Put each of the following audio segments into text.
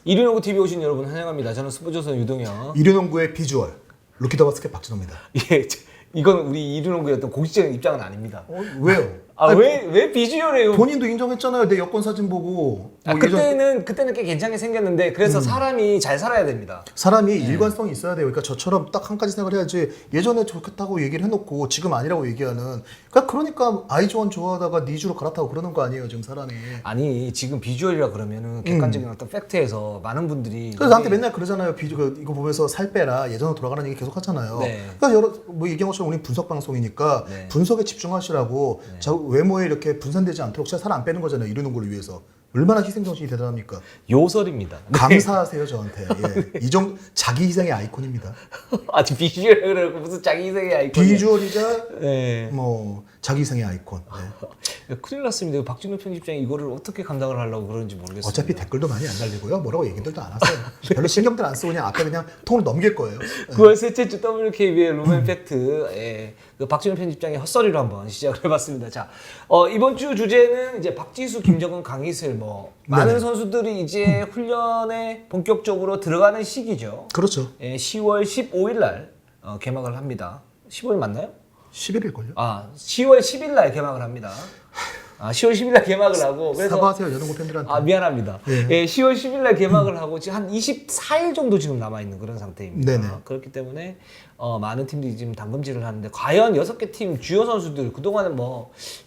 이륜농구 TV 오신 여러분 환영합니다. 저는 스포츠조선 유동현. 이륜농구의 비주얼 루키더 바스켓 박진호입니다. 예, 이건 우리 이륜농구의 어떤 공식적인 입장은 아닙니다. 왜요? 왜 비주얼이에요? 본인도 인정했잖아요. 내 여권 사진 보고. 그때는 꽤 괜찮게 생겼는데 그래서 사람이 잘 살아야 됩니다. 사람이 일관성이 있어야 돼요. 그러니까 저처럼 딱 한 가지 생각을 해야지. 예전에 좋겠다고 얘기를 해놓고 지금 아니라고 얘기하는. 그러니까 아이즈원 좋아하다가 니주로 갈아타고 그러는 거 아니에요, 지금 사람이. 아니 지금 비주얼이라 그러면은 객관적인 어떤 팩트에서 많은 분들이 그래서 나한테 맨날 그러잖아요. 이거 보면서 살 빼라. 예전으로 돌아가는 얘기 계속 하잖아요. 네. 그러니까 얘기한 것처럼 우리 분석 방송이니까 네. 분석에 집중하시라고 외모에 이렇게 분산되지 않도록 제가 살 안 빼는 거잖아요. 이루는 걸 위해서. 얼마나 희생정신이 대단합니까? 요설입니다. 감사하세요, 저한테. 예. 이 정도 자기 희생의 아이콘입니다. 아직 비주얼이라고 무슨 자기 희생의 아이콘. 비주얼이자 네. 뭐 자기 희생의 아이콘. 네. 큰일 났습니다. 박진호 편집장이 이거를 어떻게 감당을 하려고 그러는지 모르겠습니다. 어차피 댓글도 많이 안 달리고요. 뭐라고 얘기들도 안 하세요. 별로 신경들 안 쓰고 그냥 앞에 그냥 통을 넘길 거예요. 9월 셋째 주 WKB의 루멘 팩트, 그 박진호 편집장의 헛소리로 한번 시작을 해봤습니다. 자, 이번 주 주제는 이제 박지수, 김정은, 강희슬 많은 네네. 선수들이 이제 훈련에 본격적으로 들어가는 시기죠. 그렇죠. 10월 15일 날 개막을 합니다. 15일 맞나요? 11일걸요? 10월 10일 날 개막을 합니다. 10월 10일 날 개막을 하고 그래서 사과하세요, 연예고 팬들한테. 미안합니다. 예. 10월 10일 날 개막을 하고 지금 한 24일 정도 지금 남아 있는 그런 상태입니다. 네네. 그렇기 때문에 많은 팀들이 지금 담금질을 하는데 과연 6개 팀 주요 선수들 그동안은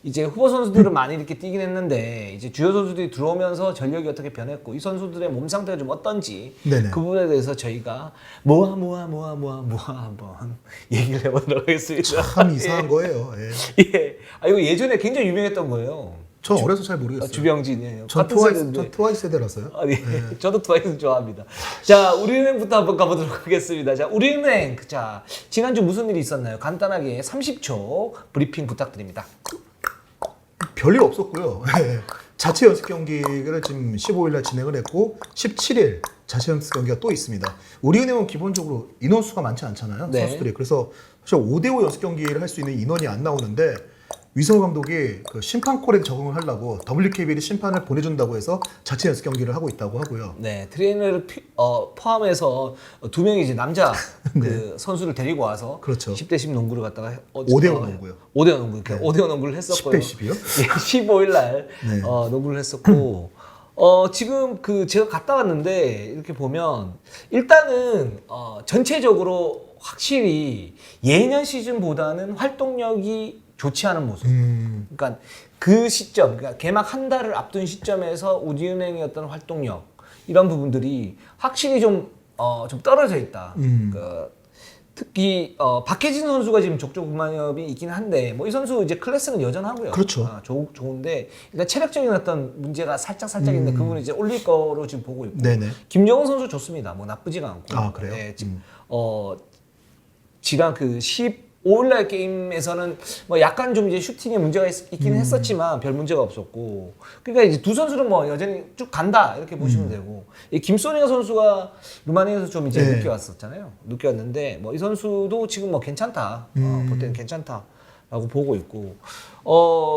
이제 후보 선수들은 많이 이렇게 뛰긴 했는데 이제 주요 선수들이 들어오면서 전력이 어떻게 변했고 이 선수들의 몸 상태가 좀 어떤지 네네. 그 부분에 대해서 저희가 모아 한번 얘기를 해보도록 하겠습니다. 참 이상한 거예요. 예. 예. 이거 예전에 굉장히 유명했던 거예요. 저 어려서 잘 모르겠어요. 주병진이에요. 전 트와이스 세대라서요. 저도 트와이스 좋아합니다. 자, 우리은행부터 한번 가보도록 하겠습니다. 자, 우리은행. 자, 지난주 무슨 일이 있었나요? 간단하게 30초 브리핑 부탁드립니다. 별일 없었고요. 예. 자체 연습 경기를 지금 15일 날 진행을 했고 17일 자체 연습 경기가 또 있습니다. 우리은행은 기본적으로 인원수가 많지 않잖아요. 네. 선수들이. 그래서 사실 5대5 연습 경기를 할 수 있는 인원이 안 나오는데 위성호 감독이 그 심판 콜에 적응을 하려고 WKBL 심판을 보내준다고 해서 자체 연습 경기를 하고 있다고 하고요. 네, 트레이너를 포함해서 2명이 이제 남자 그 선수를 데리고 와서 그렇죠. 10대 10 농구를 갖다가 5대5 농구요. 5대5 농구, 5대5 농구를 했었고요. 10대 10이요? 예, 15일 날 네. 농구를 했었고 지금 제가 갔다 왔는데 이렇게 보면 일단은 전체적으로 확실히 예년 시즌보다는 활동력이 좋지 않은 모습. 그러니까 그 시점, 그러니까 개막 한 달을 앞둔 시점에서 우리은행의 어떤 활동력 이런 부분들이 확실히 좀 떨어져 있다. 특히 박혜진 선수가 지금 족저근막염이 있긴 한데 이 선수 이제 클래스는 여전하고요. 그렇죠. 좋은데 일단 체력적인 어떤 문제가 살짝 있는데 그 부분을 이제 올릴 거로 지금 보고 있고. 네네. 김정은 선수 좋습니다. 나쁘지가 않고. 그래요? 네, 지금 지난 그 15일날 게임에서는 약간 좀 이제 슈팅에 문제가 있긴 했었지만 별 문제가 없었고. 그러니까 이제 두 선수는 여전히 쭉 간다 이렇게 보시면 되고. 이 김소니아 선수가 루마니아에서 좀 이제 늦게 왔었잖아요. 늦게 왔는데 이 선수도 지금 괜찮다. 볼 때는 괜찮다라고 보고 있고.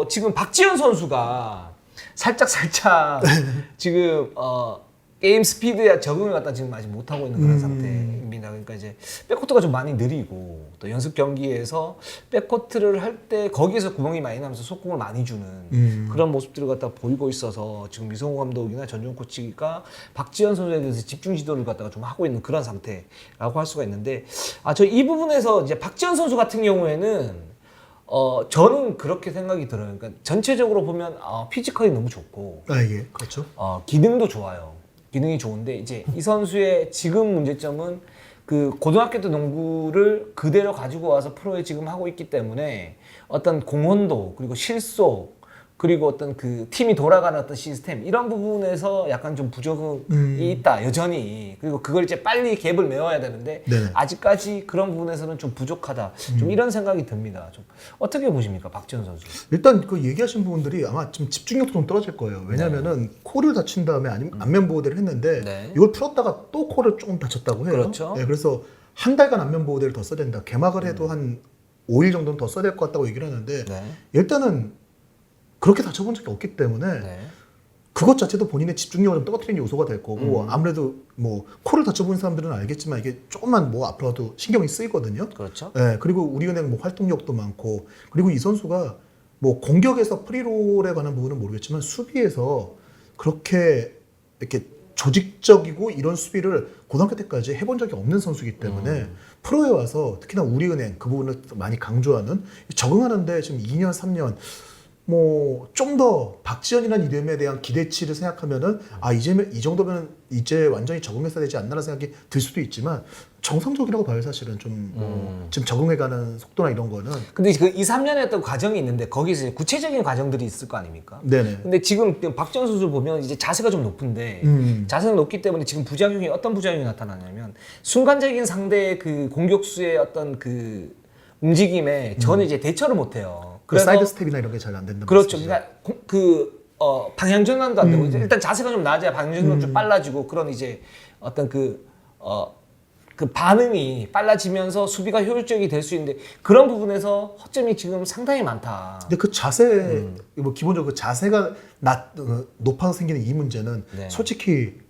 지금 박지현 선수가 살짝 지금 게임 스피드에 적응을 갖다 지금 아직 못하고 있는 그런 상태입니다. 그러니까 이제 백코트가 좀 많이 느리고 또 연습 경기에서 백코트를 할 때 거기에서 구멍이 많이 나면서 속공을 많이 주는 그런 모습들을 갖다 보이고 있어서 지금 미성호 감독이나 전종 코치가 박지현 선수에 대해서 집중 지도를 갖다가 좀 하고 있는 그런 상태라고 할 수가 있는데 저 이 부분에서 이제 박지현 선수 같은 경우에는 저는 그렇게 생각이 들어요. 그러니까 전체적으로 보면 피지컬이 너무 좋고 예, 그렇죠. 기능도 좋아요. 기능이 좋은데 이제 이 선수의 지금 문제점은 그 고등학교 때 농구를 그대로 가지고 와서 프로에 지금 하고 있기 때문에 어떤 공헌도 그리고 실속 그리고 어떤 그 팀이 돌아가는 어떤 시스템 이런 부분에서 약간 좀 부족이 있다 여전히. 그리고 그걸 이제 빨리 갭을 메워야 되는데 네네. 아직까지 그런 부분에서는 좀 부족하다. 좀 이런 생각이 듭니다. 좀 어떻게 보십니까, 박지현 선수? 일단 그 얘기하신 부분들이 아마 좀 집중력도 좀 떨어질 거예요. 왜냐면은 코를 다친 다음에 아니면 안면 보호대를 했는데 네. 이걸 풀었다가 또 코를 조금 다쳤다고 해요. 그렇죠. 네, 그래서 한 달간 안면 보호대를 더 써야 된다. 개막을 해도 한 5일 정도는 더 써야 될 것 같다고 얘기를 하는데 네. 일단은 그렇게 다쳐본 적이 없기 때문에 네. 그것 자체도 본인의 집중력을 좀 떨어뜨리는 요소가 될 거고 아무래도 뭐 코를 다쳐본 사람들은 알겠지만 이게 조금만 뭐 앞으로 가도 신경이 쓰이거든요. 그렇죠. 예, 그리고 우리은행 뭐 활동력도 많고 그리고 이 선수가 뭐 공격에서 프리롤에 관한 부분은 모르겠지만 수비에서 그렇게 이렇게 조직적이고 이런 수비를 고등학교 때까지 해본 적이 없는 선수이기 때문에 프로에 와서 특히나 우리은행 그 부분을 많이 강조하는 적응하는데 지금 2년 3년 뭐 좀 더 박지현이라는 이름에 대한 기대치를 생각하면은 아 이제 이 정도면 이제 완전히 적응했어야 되지 않나라는 생각이 들 수도 있지만 정상적이라고 봐요 사실은 좀 지금 적응해가는 속도나 이런 거는. 근데 그 2, 3년의 어떤 과정이 있는데 거기서 이제 구체적인 과정들이 있을 거 아닙니까? 네네. 근데 지금 박지원 선수 보면 이제 자세가 좀 높은데 자세가 높기 때문에 지금 부작용이 어떤 부작용이 나타나냐면 순간적인 상대의 그 공격수의 어떤 그 움직임에 저는 이제 대처를 못 해요. 그 사이드 스텝이나 이런 게 잘 안 된다. 그렇죠. 그러니까 방향 전환도 안 되고 이제 일단 자세가 좀 낮아야 방향 전환도 좀 빨라지고 그런 이제 어떤 그 반응이 빨라지면서 수비가 효율적이 될 수 있는데 그런 부분에서 허점이 지금 상당히 많다. 근데 그 자세 뭐 기본적으로 그 자세가 높아서 생기는 이 문제는 네. 솔직히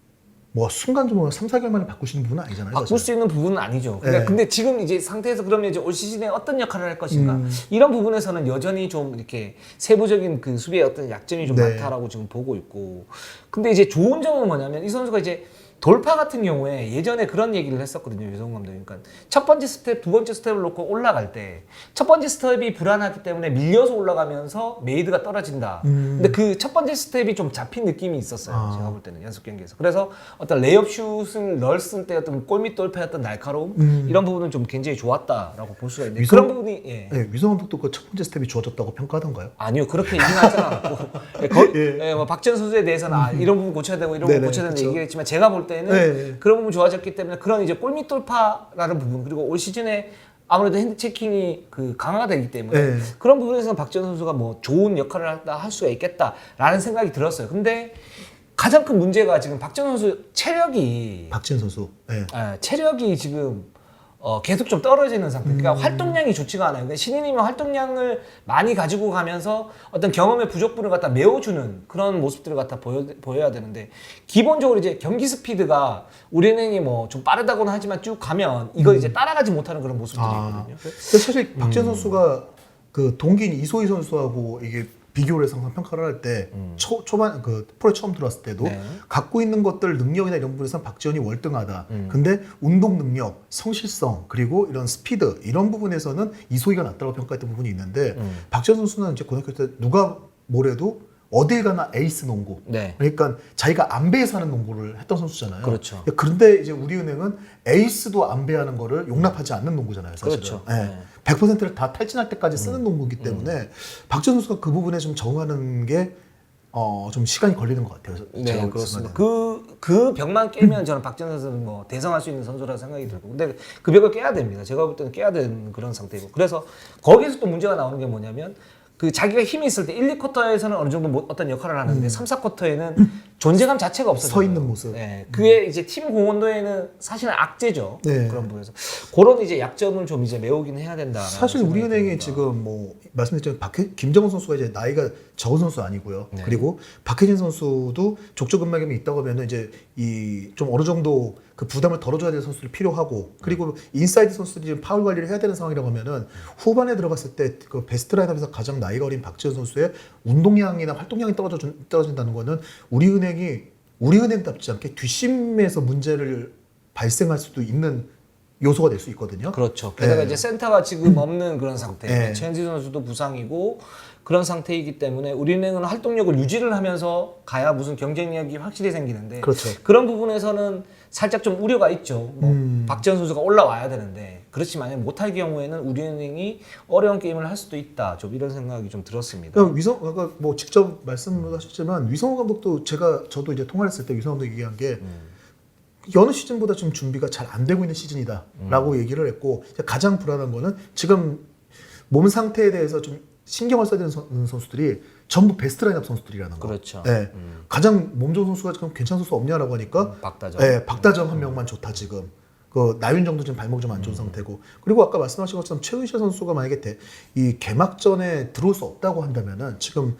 뭐 순간적으로 3, 4개월 만에 바꾸시는 부분은 아니잖아요. 바꿀 사실. 수 있는 부분은 아니죠. 그러니까 네. 근데 지금 이제 상태에서 그러면 이제 올 시즌에 어떤 역할을 할 것인가 이런 부분에서는 여전히 좀 이렇게 세부적인 그 수비의 어떤 약점이 좀 네. 많다라고 지금 보고 있고. 근데 이제 좋은 점은 뭐냐면 이 선수가 이제 돌파 같은 경우에 예전에 그런 얘기를 했었거든요. 유성 감독이. 그러니까 첫 번째 스텝, 두 번째 스텝을 놓고 올라갈 때 첫 번째 스텝이 불안하기 때문에 밀려서 올라가면서 메이드가 떨어진다. 근데 그 첫 번째 스텝이 좀 잡힌 느낌이 있었어요. 제가 볼 때는 연습 경기에서. 그래서 어떤 레이업 슛을 넣었을 때 어떤 골밑 돌파였던 날카로움 이런 부분은 좀 굉장히 좋았다라고 볼 수가 있는데 그런 부분이 예. 네, 위성 감독도 그 첫 번째 스텝이 좋아졌다고 평가하던가요? 아니요 그렇게 얘기는 하진 않았고 뭐 박지현 선수에 대해서는 이런 부분 고쳐야 되고 이런 부분 네네, 고쳐야 된다 그쵸. 얘기했지만 제가 볼 때는 네. 그런 부분 좋아졌기 때문에 그런 이제 골밑 돌파라는 부분 그리고 올 시즌에 아무래도 핸드 체킹이 그 강화가 되기 때문에 네. 그런 부분에서는 박지현 선수가 뭐 좋은 역할을 할 수가 있겠다라는 생각이 들었어요. 근데 가장 큰 문제가 지금 박지현 선수 체력이 박지현 선수. 네. 체력이 지금 계속 좀 떨어지는 상태. 그러니까 활동량이 좋지가 않아요. 그러니까 신인이면 활동량을 많이 가지고 가면서 어떤 경험의 부족분을 갖다 메워주는 그런 모습들을 갖다 보여야 되는데 기본적으로 이제 경기 스피드가 우리은행이 뭐 좀 빠르다고는 하지만 쭉 가면 이걸 이제 따라가지 못하는 그런 모습들이 있거든요. 근데 사실 박지현 선수가 그 동기인 이소희 선수하고 이게 비교를 해서 항상 평가를 할 때 초반 그 프로에 처음 들어왔을 때도 네. 갖고 있는 것들 능력이나 이런 부분에서 박지현이 월등하다. 근데 운동 능력, 성실성 그리고 이런 스피드 이런 부분에서는 이소희가 낫다고 평가했던 부분이 있는데 박지현 선수는 이제 고등학교 때 누가 뭐래도 어딜 가나 에이스 농구. 네. 그러니까 자기가 안배에서 하는 농구를 했던 선수잖아요. 그렇죠. 그런데 이제 우리은행은 에이스도 안배하는 거를 용납하지 않는 농구잖아요. 사실은. 그렇죠. 네. 네. 100%를 다 탈진할 때까지 쓰는 농구이기 때문에 박지현 선수가 그 부분에 좀 적응하는 게 좀 시간이 걸리는 것 같아요. 제가 네, 볼 그렇습니다. 생각에는. 그 벽만 깨면 저는 박지현 선수는 뭐 대성할 수 있는 선수라고 생각이 들고, 근데 그 벽을 깨야 됩니다. 제가 볼 때는 깨야 되는 그런 상태이고, 그래서 거기서 또 문제가 나오는 게 뭐냐면 그 자기가 힘이 있을 때 1, 2쿼터에서는 어느 정도 어떤 역할을 하는데 3, 4쿼터에는 존재감 자체가 없어져요. 서 있는 모습. 네, 그게 이제 팀 공헌도에는 사실은 악재죠. 네. 그런 부분에서 그런 이제 약점을 좀 이제 메우긴 해야 된다. 사실 우리은행이 지금 뭐 말씀드렸지만 김정은 선수가 이제 나이가 적은 선수 아니고요. 네. 그리고 박혜진 선수도 족저근막염이 있다고 하면 이제 이 좀 어느 정도 그 부담을 덜어줘야 될 선수들이 필요하고 그리고 인사이드 선수들이 지금 파울 관리를 해야 되는 상황이라고 하면은 후반에 들어갔을 때 그 베스트 라인업에서 가장 나이가 어린 박지현 선수의 운동량이나 활동량이 떨어진다는 거는 우리은행답지 않게 뒷심에서 문제를 발생할 수도 있는 요소가 될 수 있거든요. 그렇죠. 게다가 네. 이제 센터가 지금 없는 그런 상태. 네. 최현지 선수도 부상이고 그런 상태이기 때문에 우리은행은 활동력을 유지를 하면서 가야 무슨 경쟁력이 확실히 생기는데 그렇죠. 그런 부분에서는 살짝 좀 우려가 있죠. 뭐 박지현 선수가 올라와야 되는데 그렇지 만약 못할 경우에는 우리은행이 어려운 게임을 할 수도 있다. 좀 이런 생각이 좀 들었습니다. 그럼 아까 뭐 직접 말씀하셨지만 위성호 감독도 저도 이제 통화를 했을 때 위성호 감독이 얘기한 게 여느 시즌보다 좀 준비가 잘 안 되고 있는 시즌이다라고 얘기를 했고 가장 불안한 거는 지금 몸 상태에 대해서 좀 신경을 써야 되는 선수들이 전부 베스트 라인업 선수들이라는 거. 그렇죠. 네. 가장 몸 좋은 선수가 지금 괜찮은 선수 없냐라고 하니까 박다정. 네, 박다정 한 명만 좋다 지금. 그 나윤정도 지금 발목 좀 안 좋은 상태고 그리고 아까 말씀하신 것처럼 최은실 선수가 만약에 이 개막전에 들어올 수 없다고 한다면은 지금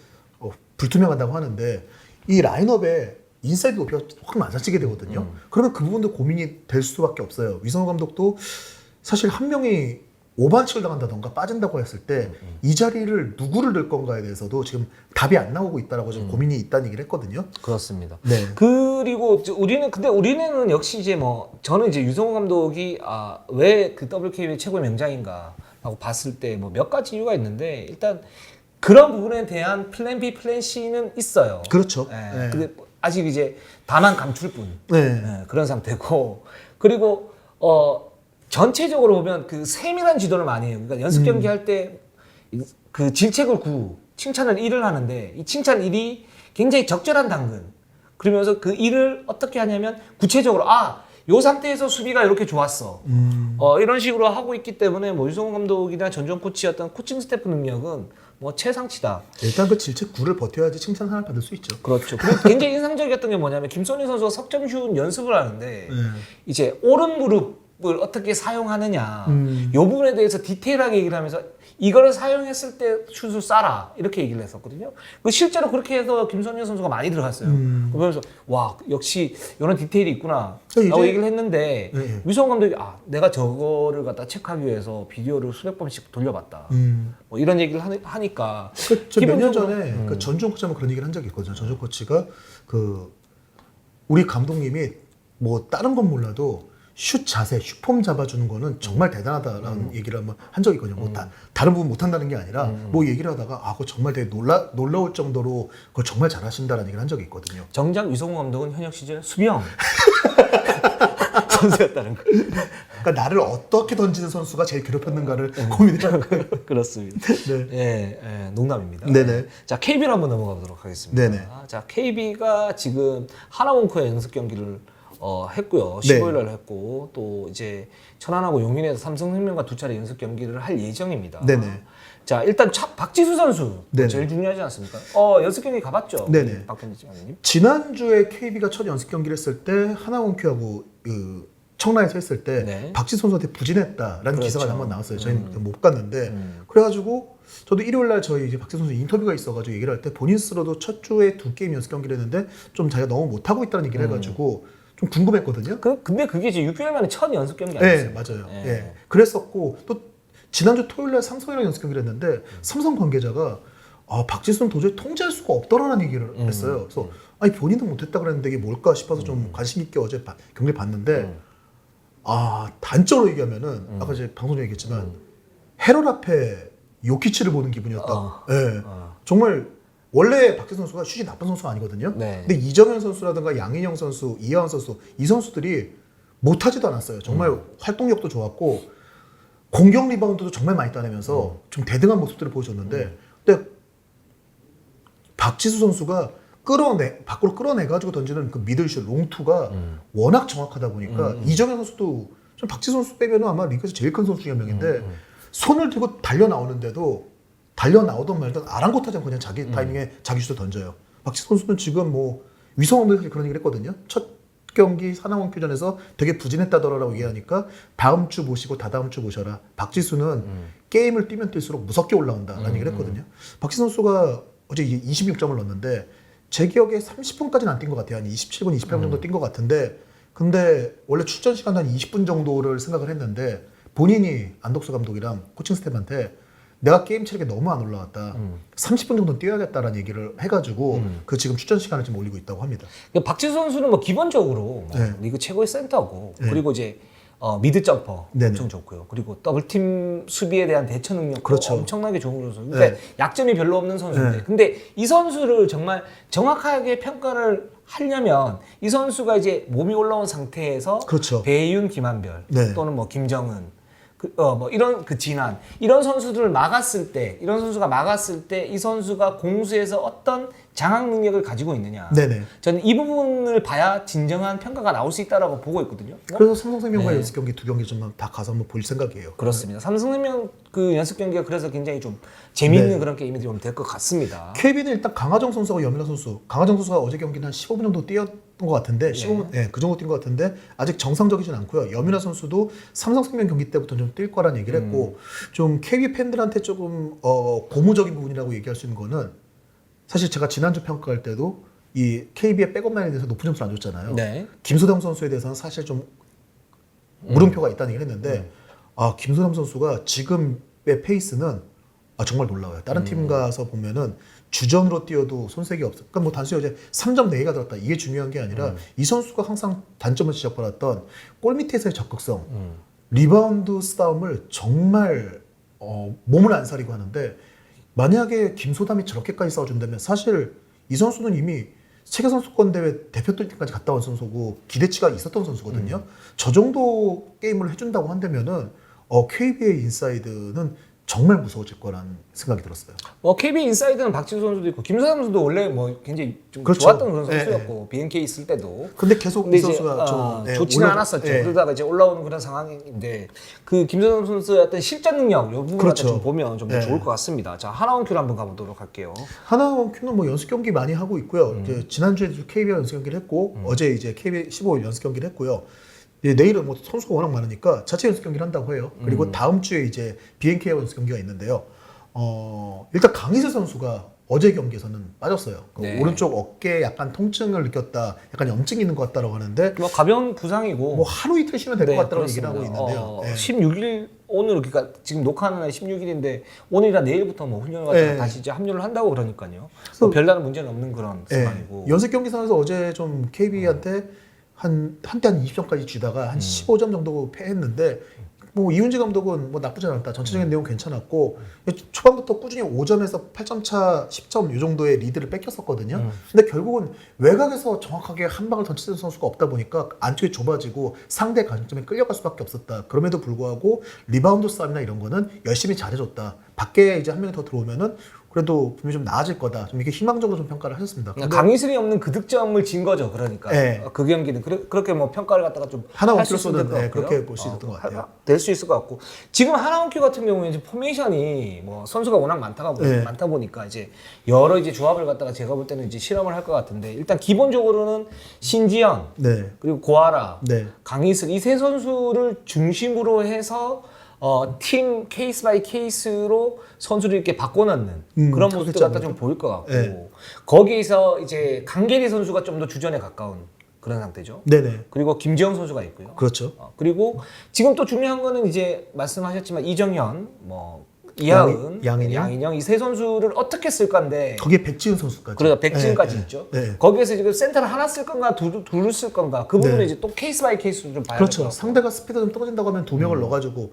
불투명하다고 하는데 이 라인업에 인사이드 높이가 확 낮아지게 되거든요. 그러면 그 부분도 고민이 될 수밖에 없어요. 위성호 감독도 사실 한 명이 오반칙을 당한다던가 빠진다고 했을 때 이 자리를 누구를 넣을 건가에 대해서도 지금 답이 안 나오고 있다라고 지금 고민이 있다는 얘기를 했거든요. 그렇습니다. 네. 그리고 우리는 역시 이제 뭐 저는 이제 유성호 감독이 왜 그 WKB의 최고의 명장인가라고 봤을 때 뭐 몇 가지 이유가 있는데 일단 그런 부분에 대한 플랜 B, 플랜 C는 있어요. 그렇죠. 예. 네. 근데 아직 이제 다만 감출 뿐. 네. 예, 그런 상태고 그리고 전체적으로 보면 그 세밀한 지도를 많이 해요. 그러니까 연습 경기 할 때 그 질책을 9, 칭찬을 1을 하는데 이 칭찬 1이 굉장히 적절한 당근. 그러면서 그 1을 어떻게 하냐면 구체적으로 요 상태에서 수비가 이렇게 좋았어. 이런 식으로 하고 있기 때문에 뭐 유성호 감독이나 전종 코치였던 코칭 스태프 능력은 뭐 최상치다. 일단 그 질책 9를 버텨야지 칭찬 하나 받을 수 있죠. 그렇죠. 그리고 굉장히 인상적이었던 게 뭐냐면 김선희 선수가 석점슛 연습을 하는데 이제 오른 무릎을 어떻게 사용하느냐 이 부분에 대해서 디테일하게 얘기를 하면서 이거를 사용했을 때 슛을 쏴라 이렇게 얘기를 했었거든요. 실제로 그렇게 해서 김선희 선수가 많이 들어갔어요. 그러면서 와 역시 이런 디테일이 있구나 라고 얘기를 했는데 위성호 감독이 내가 저거를 갖다 체크하기 위해서 비디오를 수백 번씩 돌려봤다. 뭐 이런 얘기를 하니까 몇 년 전에 그 전종 코치하고 그런 얘기를 한 적이 있거든요. 전종 코치가 그 우리 감독님이 뭐 다른 건 몰라도 슛 자세, 슛폼 잡아주는 거는 정말 대단하다라는 얘기를 한번 한 적이 있거든요. 뭐 다른 부분 못한다는 게 아니라 뭐 얘기를 하다가 그거 정말 되게 놀라울 정도로 그걸 정말 잘하신다라는 얘기를 한 적이 있거든요. 정작 위성호 감독은 현역 시절 수비형 선수였다는 거. 그러니까 나를 어떻게 던지는 선수가 제일 괴롭혔는가를 고민해요. 그렇습니다. 네. 예, 농담입니다. 네네. 자, KB로 한번 넘어가 보도록 하겠습니다. 네네. 자, KB가 지금 하나원크의 연습 경기를 했고요. 네. 15일 날 했고 또 이제 천안하고 용인에서 삼성생명과 두 차례 연습 경기를 할 예정입니다. 네네. 자, 일단 박지수 선수 네네. 제일 중요하지 않습니까? 연습 경기 가봤죠? 네네. 박 편집장님. 지난주에 KB가 첫 연습 경기를 했을 때 하나원큐하고 그 청라에서 했을 때 네. 박지수 선수한테 부진했다라는 그렇죠. 기사가 한번 나왔어요. 저희는 못 갔는데 그래가지고 저도 일요일 날 저희 이제 박지수 선수 인터뷰가 있어가지고 얘기를 할 때 본인 스스로도 첫 주에 2게임 연습 경기를 했는데 좀 자기가 너무 못하고 있다는 얘기를 해가지고 좀 궁금했거든요. 근데 그게 이제 6개월 만에 첫 연습 경기 아니었어요? 네, 맞아요. 네. 예. 그랬었고 또 지난주 토요일 날 삼성이랑 연습 경기를 했는데 삼성 관계자가 박지수는 도저히 통제할 수가 없더라는 얘기를 했어요. 그래서 아니 본인은 못했다 그랬는데 이게 뭘까 싶어서 좀 관심 있게 어제 경기를 봤는데 단적으로 얘기하면은 아까 이제 방송 중에 얘기했지만 헤럴 앞에 요키치를 보는 기분이었다. 예. 정말 원래 박지수 선수가 슛이 나쁜 선수가 아니거든요. 네. 근데 이정현 선수라든가 양인영 선수, 이하원 선수 이 선수들이 못하지도 않았어요. 정말 활동력도 좋았고 공격 리바운드도 정말 많이 따내면서 좀 대등한 모습들을 보여줬는데 근데 박지수 선수가 밖으로 끌어내가지고 던지는 그 미들슛 롱투가 워낙 정확하다 보니까 이정현 선수도 좀 박지수 선수 빼면은 아마 리그에서 제일 큰 선수 중에 한 명인데 손을 들고 달려 나오는데도 달려 나오던 말든 아랑곳하지 않고 그냥 자기 타이밍에 자기 슛을 던져요. 박지수 선수는 지금 뭐 위성원도 그런 얘기를 했거든요. 첫 경기 하나원 큐전에서 되게 부진했다더라라고 얘기하니까 다음 주 모시고 다다음 주 모셔라. 박지수는 게임을 뛰면 뛸수록 무섭게 올라온다라는 얘기를 했거든요. 박지수 선수가 어제 26점을 넣었는데 제 기억에 30분까지는 안 뛴 것 같아요. 한 27분, 28분 정도 뛴 것 같은데 근데 원래 출전 시간 한 20분 정도를 생각을 했는데 본인이 안덕수 감독이랑 코칭 스태프한테 내가 게임 체력이 너무 안 올라왔다. 30분 정도 뛰어야겠다라는 얘기를 해가지고 그 지금 출전 시간을 좀 올리고 있다고 합니다. 그러니까 박지수 선수는 뭐 기본적으로 뭐 네. 리그 최고의 센터고 네. 그리고 이제 미드 점퍼 네네. 엄청 좋고요. 그리고 더블팀 수비에 대한 대처 능력도 그렇죠. 엄청나게 좋은 선수. 그러니까 네. 약점이 별로 없는 선수인데 네. 근데 이 선수를 정말 정확하게 평가를 하려면 이 선수가 이제 몸이 올라온 상태에서 그렇죠. 배윤, 김한별 네. 또는 뭐 김정은 뭐 이런 진한 이런 선수들을 막았을 때 이런 선수가 막았을 때 이 선수가 공수에서 어떤 장악 능력을 가지고 있느냐. 네네. 저는 이 부분을 봐야 진정한 평가가 나올 수 있다라고 보고 있거든요. 그래서 삼성생명과 네. 연습 경기 두 경기 좀 다 가서 한번 볼 생각이에요. 그렇습니다. 삼성생명 그 연습 경기가 그래서 굉장히 좀 재미있는 네. 그런 게임이 좀 될 것 같습니다. KB는 일단 강하정 선수하고 염민아 선수. 강하정 선수가 어제 경기는 한 15분 정도 뛰었던 것 같은데 15분, 그 정도 뛴 것 같은데 아직 정상적이진 않고요. 염민아 선수도 삼성생명 경기 때부터 좀 뛸 거란 얘기를 했고 좀 KB 팬들한테 조금 고무적인 부분이라고 얘기할 수 있는 거는 사실 제가 지난주 평가할 때도 이 KB의 백업 라인에 대해서 높은 점수를 안 줬잖아요. 네. 김소담 선수에 대해서는 사실 좀 물음표가 있다는 얘기를 했는데 김소담 선수가 지금의 페이스는 정말 놀라워요. 다른 팀 가서 보면은 주전으로 뛰어도 손색이 없어. 그러니까 뭐 단순히 이제 3점 내기가 들었다 이게 중요한 게 아니라 이 선수가 항상 단점을 지적받았던 골 밑에서의 적극성, 리바운드 싸움을 정말 몸을 안 사리고 하는데 만약에 김소담이 저렇게까지 싸워준다면 사실 이 선수는 이미 세계선수권대회 대표팀까지 갔다 온 선수고 기대치가 있었던 선수거든요. 저 정도 게임을 해준다고 한다면은 KB의 인사이드는 정말 무서워질 거라는 생각이 들었어요. KB 인사이드는 박지수 선수도 있고 김서담 선수도 원래 뭐 굉장히 좀 그렇죠. 좋았던 그런 네, 선수였고 BNK 있을 때도. 근데 계속 근데 이 이제 선수가 좋지는 않았었죠. 그러다가 이제 올라오는 그런 상황인데 그 김서담 선수의 어떤 실전 능력 이 부분 그렇죠. 좀 보면 좀 좋을 것 같습니다. 자, 하나원큐로 한번 가보도록 할게요. 하나원큐는 뭐 연습 경기 많이 하고 있고요. 이제 지난주에 KB와 연습 경기를 했고 어제 이제 KB 15일 연습 경기를 했고요. 이제 내일은 뭐 선수가 워낙 많으니까 자체 연습 경기를 한다고 해요. 그리고 다음 주에 이제 BNK와 연습 경기가 있는데요. 일단 강희슬 선수가 어제 경기에서는 빠졌어요. 네. 오른쪽 어깨에 약간 통증을 느꼈다, 약간 염증이 있는 것 같다라고 하는데 뭐 가벼운 부상이고 뭐 하루 이틀 쉬면 될 것 네, 같다고 얘기를 하고 그렇습니다. 있는데요. 네. 16일 오늘 그러니까 지금 녹화하는 날 16일인데 오늘이나 내일부터 뭐 훈련을 갖다가 네. 다시 이제 합류를 한다고 그러니까요. 그래서- 뭐 별다른 문제는 없는 그런 상황이고. 연습 경기상에서 어제 좀 KB한테 한때 한 20점까지 쥐다가 한 15점 정도 패했는데 뭐 이훈지 감독은 뭐 나쁘지 않았다. 전체적인 내용 괜찮았고 초반부터 꾸준히 5점에서 8점 차 10점 이 정도의 리드를 뺏겼었거든요. 근데 결국은 외곽에서 정확하게 한 방을 던치는 선수가 없다 보니까 안쪽이 좁아지고 상대 강점에 끌려갈 수밖에 없었다. 그럼에도 불구하고 리바운드 싸움이나 이런 거는 열심히 잘해줬다. 밖에 이제 한 명이 더 들어오면은 그래도 분명히 좀 나아질 거다. 좀 이렇게 희망적으로 좀 평가를 하셨습니다. 근데 강희슬이 없는 그 득점을 진 거죠. 그러니까 네. 그 경기는 그렇게 뭐 평가를 갖다가 좀 하나원큐로서는 그렇게 볼 수 있었던 것 같아요. 될 수 있을 것 같고 지금 하나원큐 같은 경우에 이제 포메이션이 뭐 선수가 워낙 많다 보니까 이제 여러 이제 조합을 갖다가 제가 볼 때는 이제 실험을 할 것 같은데 일단 기본적으로는 신지현 네. 그리고 고아라, 네. 강희슬 이 세 선수를 중심으로 해서 팀 케이스 바이 케이스로 선수를 이렇게 바꿔놓는 그런 모습들 그렇겠죠, 갖다 좀 보일 것 같고 네. 거기에서 이제 강계리 선수가 좀 더 주전에 가까운 그런 상태죠. 네네. 그리고 김지영 선수가 있고요. 그렇죠. 그리고 지금 또 중요한 거는 이제 말씀하셨지만 이정현, 뭐 이하은, 양인영 이 세 선수를 어떻게 쓸 건데 거기에 백지훈 선수까지. 그러니까 백지훈까지 네, 있죠. 네. 거기에서 지금 센터를 하나 쓸 건가 둘을 쓸 건가 그 부분은 네. 이제 또 케이스 바이 케이스로 좀 봐야 그렇죠. 될것 같고. 상대가 스피드가 좀 떨어진다고 하면 두 명을 넣어가지고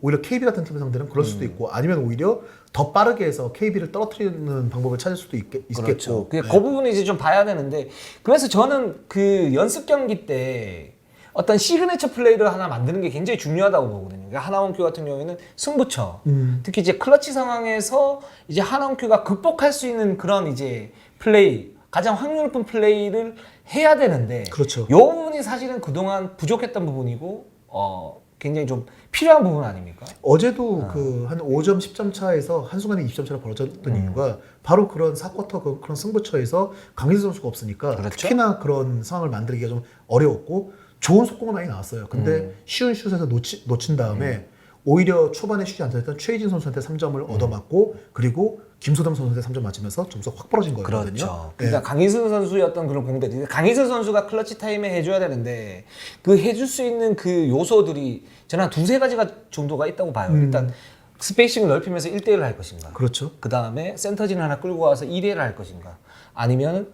오히려 KB 같은 팀의 상대는 그럴 수도 있고 아니면 오히려 더 빠르게 해서 KB를 떨어뜨리는 방법을 찾을 수도 있겠고. 그렇죠. 네. 그 부분을 이제 좀 봐야 되는데 그래서 저는 그 연습 경기 때 어떤 시그니처 플레이를 하나 만드는 게 굉장히 중요하다고 보거든요. 그러니까 하나원큐 같은 경우에는 승부처, 특히 이제 클러치 상황에서 이제 하나원큐가 극복할 수 있는 그런 이제 플레이, 가장 확률 높은 플레이를 해야 되는데, 그렇죠. 이 부분이 사실은 그동안 부족했던 부분이고, 굉장히 좀 필요한 부분 아닙니까? 어제도 그 한 5점 10점 차에서 한순간에 20점 차로 벌어졌던 이유가 바로 그런 4쿼터 그런 승부처에서 강희슬 선수가 없으니까 그렇죠. 특히나 그런 상황을 만들기가 좀 어려웠고 좋은 속공은 많이 나왔어요. 근데 쉬운 슛에서 놓친 다음에 오히려 초반에 슛이 안 들었던 최희진 선수한테 3점을 얻어맞고 그리고 김소담 선수한테 3점 맞으면서 점수가 확 벌어진 거거든요. 그렇죠. 그러니까 강희슬 선수의 어떤 그런 공백이 강희슬 선수가 클러치 타임에 해줘야 되는데 그 해줄 수 있는 그 요소들이 저는 한 두세 가지가 정도가 있다고 봐요. 일단 스페이싱을 넓히면서 1대1을 할 것인가. 그렇죠. 그 다음에 센터진 하나 끌고 와서 2대1을 할 것인가. 아니면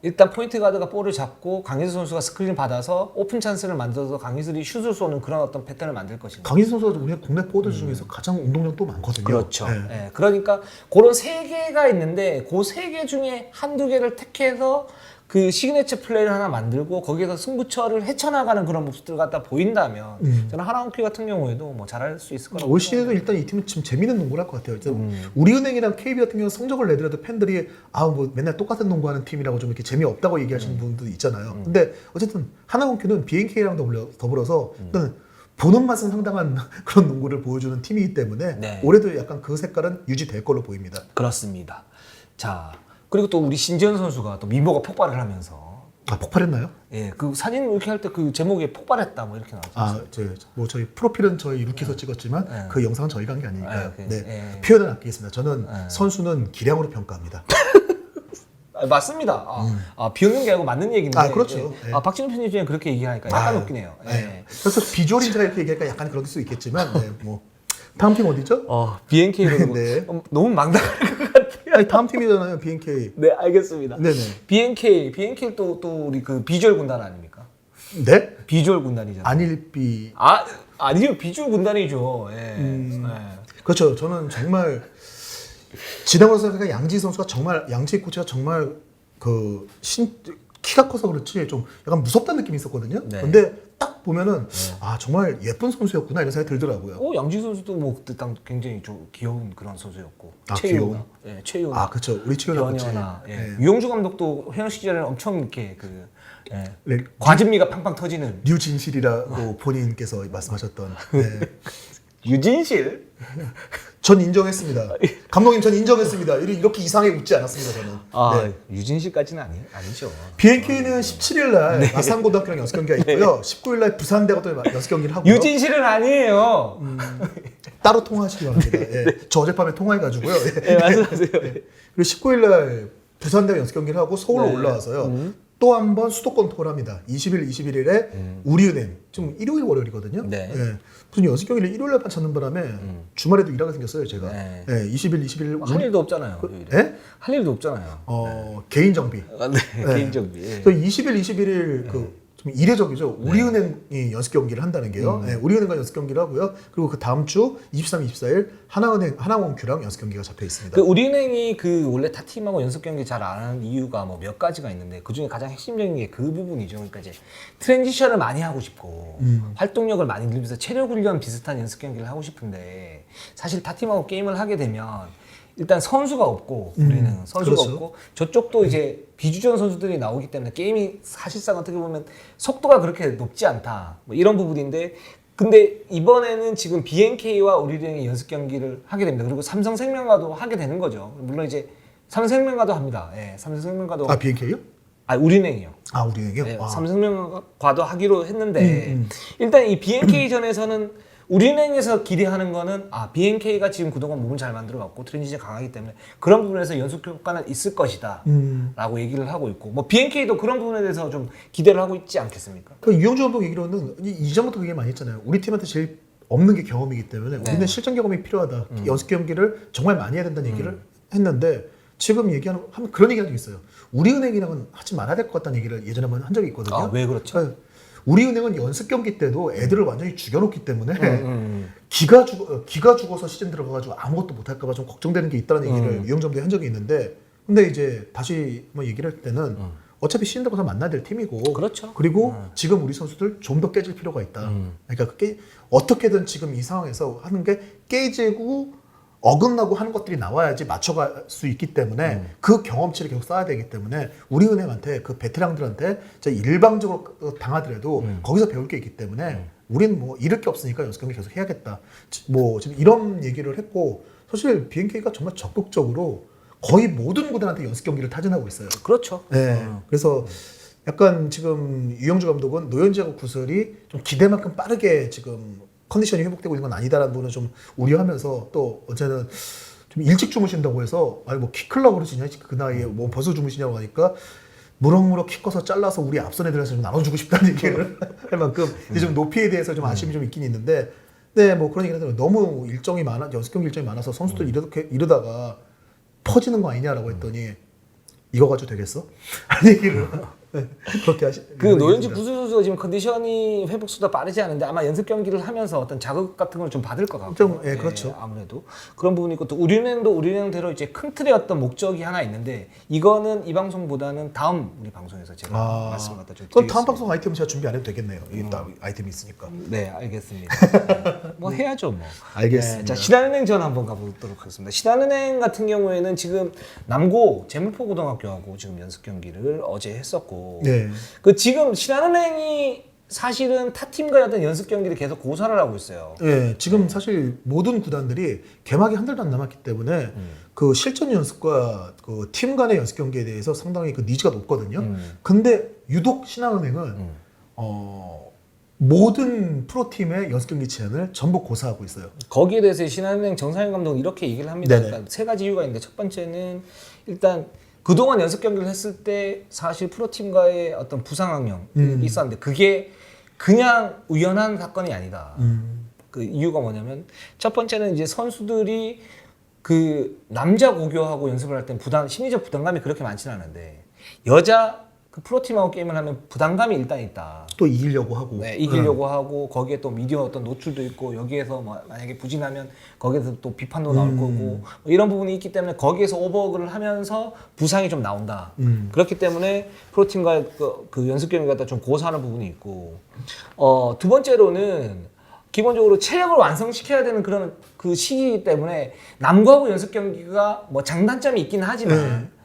일단 포인트 가드가 볼을 잡고 강희슬 선수가 스크린 받아서 오픈 찬스를 만들어서 강희슬이 슛을 쏘는 그런 어떤 패턴을 만들 것인가. 강희슬 선수가 우리 국내 포워드 중에서 가장 운동량도 많거든요. 그렇죠. 네. 예, 그러니까 그런 세 개가 있는데 그 세 개 중에 한두 개를 택해서 그 시그니처 플레이를 하나 만들고 거기에서 승부처를 헤쳐나가는 그런 모습들 갖다 보인다면 저는 하나원큐 같은 경우에도 뭐 잘할 수 있을 거라고 올 시즌도 일단 이 팀은 지금 재밌는 농구를 할 것 같아요. 우리은행이랑 KB 같은 경우는 성적을 내더라도 팬들이 뭐 맨날 똑같은 농구하는 팀이라고 좀 이렇게 재미없다고 얘기하시는 분도 있잖아요. 근데 어쨌든 하나원큐는 BNK랑 더불어서 일단 보는 맛은 상당한 그런 농구를 보여주는 팀이기 때문에 네. 올해도 약간 그 색깔은 유지될 걸로 보입니다. 그렇습니다. 자, 그리고 또 우리 신지현 선수가 또 미모가 폭발을 하면서 폭발했나요? 예, 그 사진 이렇게 할 때 그 제목에 폭발했다 뭐 이렇게 나왔죠. 뭐 저희 프로필은 저희 루키에서 찍었지만 네. 그 영상은 저희가 한 게 아니니까요. 네, 네. 네. 표현은 아끼겠습니다. 저는 선수는 기량으로 평가합니다. 맞습니다. 비웃는 게 아니고 맞는 얘기인데. 그렇죠. 예. 박진우 편집장이 그렇게 얘기하니까 약간 웃긴 해요. 예. 그래서 비주얼인지라 이렇게 얘기하니까 약간 그럴 수 있겠지만, 네, 뭐 다음 팀 어디죠? BNK로 네. 너무 망당할 것 같아요. 아니, 다음 팀이잖아요, BNK. 네, 알겠습니다. 네네. BNK 또 우리 그 비주얼 군단 아닙니까? 네? 비주얼 군단이잖아요. 안일비. 아니요, 비주얼 군단이죠. 예. 예. 그렇죠. 저는 정말 지나고 생각해 양지 선수가 정말 양지 코치가 정말 키가 커서 그렇지 좀 약간 무섭다는 느낌이 있었거든요. 네. 근데 딱 보면은 정말 예쁜 선수였구나 이런 생각이 들더라고요. 양지 선수도 뭐 그때 딱 굉장히 좀 귀여운 그런 선수였고. 귀여운? 예, 최유나. 그렇죠. 우리 치료나 같이. 변현아. 예. 네. 유영주 감독도 현역 시절에는 엄청 이렇게 네. 과즙미가 팡팡 터지는. 류진실이라고 본인께서 말씀하셨던. 네. 유진실? 전 인정했습니다. 감독님 전 인정했습니다. 이렇게 이상하게 웃지 않았습니다 저는. 네. 유진실까지는 아니죠. BNK는 17일 날 마산고등학교랑 연습 경기가 있고요. 19일 날 부산대학도 연습 경기를 하고요. 유진실은 아니에요. 따로 통화하시기 바랍니다. 예. 저 어젯밤에 통화해가지고요. 네, 말씀하세요. 그리고 19일 날 부산대 연습 경기를 하고 서울로 올라와서요. 또 한 번 수도권 투어를 합니다. 20일, 21일에 우리은행. 지금 일요일, 월요일이거든요. 네. 예. 무슨 연습 경기를 일요일 날만 찾는 바람에 주말에도 일하게 생겼어요, 제가. 네. 예. 20일, 21일. 할 일도 없잖아요. 예? 할 일도 없잖아요. 개인 정비. 네, 개인적비. 그래서 20일, 21일 좀 이례적이죠. 우리은행이 연습 경기를 한다는 게요. 네, 우리은행과 연습 경기를 하고요. 그리고 그 다음 주 23, 24일 하나원큐랑 연습 경기가 잡혀 있습니다. 그 우리은행이 원래 타 팀하고 연습 경기 잘 안 하는 이유가 뭐 몇 가지가 있는데 그 중에 가장 핵심적인 게 그 부분이죠. 그러니까 이제 트랜지션을 많이 하고 싶고 활동력을 많이 늘리면서 체력 훈련 비슷한 연습 경기를 하고 싶은데 사실 타 팀하고 게임을 하게 되면 일단 선수가 없고 우리는 선수가 그렇죠. 없고 저쪽도 이제 비주전 선수들이 나오기 때문에 게임이 사실상 어떻게 보면 속도가 그렇게 높지 않다 뭐 이런 부분인데 근데 이번에는 지금 BNK와 우리은행이 연습 경기를 하게 됩니다. 그리고 삼성생명과도 하게 되는 거죠. 물론 이제 삼성생명과도 합니다. 예, 삼성생명과도 BNK요? 우리은행이요. 우리은행이요? 네, 삼성생명과도 하기로 했는데 일단 이 BNK전에서는 우리은행에서 기대하는 거는 BNK가 지금 그동안 몸을 잘 만들어왔고 트랜지션이 강하기 때문에 그런 부분에서 연속 효과는 있을 것이다 라고 얘기를 하고 있고 뭐 BNK도 그런 부분에 대해서 좀 기대를 하고 있지 않겠습니까? 그 유영주 감독 얘기로는 이전부터 그게 많이 했잖아요. 우리 팀한테 제일 없는 게 경험이기 때문에 우리는 실전 경험이 필요하다. 연습 경기를 정말 많이 해야 된다는 얘기를 했는데 지금 얘기하는 그런 얘기가 좀 있어요. 우리은행이랑은 하지 말아야 될 것 같다는 얘기를 예전에 한번 한 적이 있거든요. 왜 그렇죠? 그러니까 우리은행은 연습 경기 때도 애들을 완전히 죽여놓기 때문에 기가 죽어서 시즌 들어가가지고 아무것도 못할까봐 좀 걱정되는 게 있다는 얘기를 유영점도 한 적이 있는데 근데 이제 다시 뭐 얘기를 할 때는 어차피 시즌 들어가서 만나야 될 팀이고 그렇죠. 그리고 지금 우리 선수들 좀 더 깨질 필요가 있다. 그러니까 어떻게든 지금 이 상황에서 하는 게 깨지고 어긋나고 하는 것들이 나와야지 맞춰갈 수 있기 때문에 그 경험치를 계속 쌓아야 되기 때문에 우리은행한테 그 베테랑들한테 일방적으로 당하더라도 거기서 배울 게 있기 때문에 우리는 뭐 잃을 게 없으니까 연습 경기 계속 해야겠다. 뭐 지금 이런 얘기를 했고 사실 BNK가 정말 적극적으로 거의 모든 구단한테 연습 경기를 타진하고 있어요. 그렇죠. 네. 그래서 약간 지금 유영주 감독은 노현지하고 구슬이 좀 기대만큼 빠르게 지금 컨디션이 회복되고 있는 건 아니다라는 부분을 좀 우려하면서 또 어제는 좀 일찍 주무신다고 해서 뭐 키 클라고 그러시냐 그 나이에 뭐 벌써 주무시냐고 하니까 무럭무럭 키 커서 잘라서 우리 앞선 애들한테 좀 나눠주고 싶다는 얘기를 할 만큼 이제 좀 높이에 대해서 좀 아쉬움이 좀 있긴 있는데 네 뭐 그런 얘기를 하더라고요. 너무 일정이 많아 연습 경기 일정이 많아서 선수들 이러다가 퍼지는 거 아니냐라고 했더니 이거 가지고 되겠어? 하는 얘기를 그렇게 노현지 구슬 선수가 지금 컨디션이 회복 수가 빠르지 않은데 아마 연습 경기를 하면서 어떤 자극 같은 걸 좀 받을 것 같고 좀, 그렇죠. 아무래도 그런 부분이 있고 또 우리은행도 우리은행대로 이제 큰 틀의 어떤 목적이 하나 있는데 이거는 이 방송보다는 다음 우리 방송에서 제가 말씀 갖다 좀 그럼 다음 방송 아이템 제가 준비 안 해도 되겠네요. 이게 딱 아이템이 있으니까. 네, 알겠습니다. 뭐 해야죠, 뭐. 알겠습니다. 네, 자, 신한은행전 한번 가보도록 하겠습니다. 신한은행 같은 경우에는 지금 남고 재물포고등학교하고 지금 연습 경기를 어제 했었고, 네. 지금 신한은행이 사실은 타 팀과의 어떤 연습 경기를 계속 고사를 하고 있어요. 네, 지금 사실 모든 구단들이 개막이 한 달도 안 남았기 때문에 그 실전 연습과 그 팀 간의 연습 경기에 대해서 상당히 그 니즈가 높거든요. 근데 유독 신한은행은 모든 프로팀의 연습 경기 제한을 전부 고사하고 있어요. 거기에 대해서 신한은행 정상현 감독은 이렇게 얘기를 합니다. 네네. 그러니까 세 가지 이유가 있는데 첫 번째는 일단 그동안 연습 경기를 했을 때 사실 프로팀과의 어떤 부상 항령이 있었는데 그게 그냥 우연한 사건이 아니다. 그 이유가 뭐냐면 첫 번째는 이제 선수들이 그 남자 고교하고 연습을 할 땐 심리적 부담감이 그렇게 많지는 않은데 여자 그 프로팀하고 게임을 하면 부담감이 일단 있다. 또 이기려고 하고. 네, 이기려고 하고 거기에 또 미디어 어떤 노출도 있고 여기에서 뭐 만약에 부진하면 거기에서 또 비판도 나올 거고 뭐 이런 부분이 있기 때문에 거기에서 오버워크를 하면서 부상이 좀 나온다. 그렇기 때문에 프로팀과 그 연습 경기가 좀 고사하는 부분이 있고 두 번째로는 기본적으로 체력을 완성시켜야 되는 그런 그 시기이기 때문에 남과하고 연습 경기가 뭐 장단점이 있긴 하지만